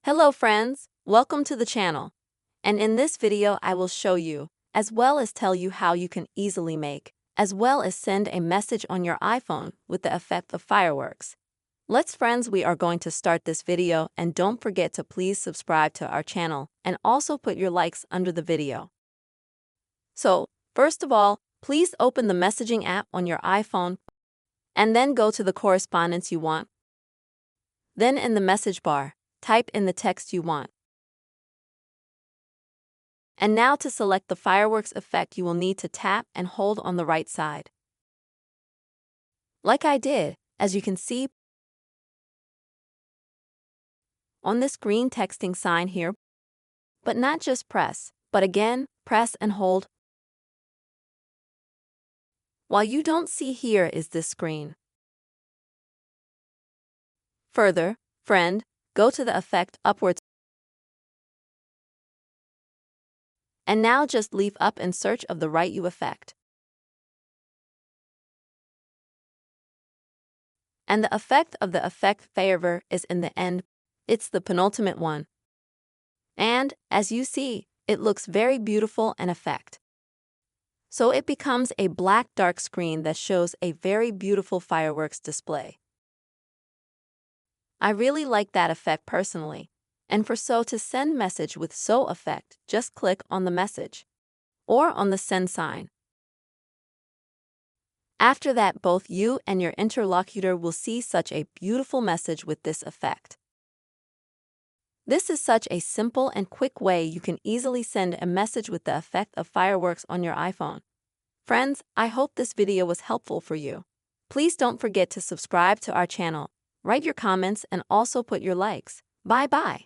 Hello friends, welcome to the channel. And in this video I will show you, as well as tell you how you can easily make, as well as send a message on your iPhone with the effect of fireworks. Let's friends, we are going to start this video, and don't forget to please subscribe to our channel and also put your likes under the video. So, first of all, please open the messaging app on your iPhone and then go to the correspondence you want. Then in the message bar, type in the text you want. And now to select the fireworks effect, you will need to tap and hold on the right side. Like I did, as you can see on this green texting sign here. But not just press, but again, press and hold. While you don't see here is this screen. Further, friend, go to the effect upwards. And now just leave up in search of the right you effect. And the effect of the effect favor is in the end. It's the penultimate one. And, as you see, it looks very beautiful and effect. So it becomes a black dark screen that shows a very beautiful fireworks display. I really like that effect personally. And for so to send message with so effect, just click on the message or on the send sign. After that, both you and your interlocutor will see such a beautiful message with this effect. This is such a simple and quick way you can easily send a message with the effect of fireworks on your iPhone. Friends, I hope this video was helpful for you. Please don't forget to subscribe to our channel, write your comments, and also put your likes. Bye-bye.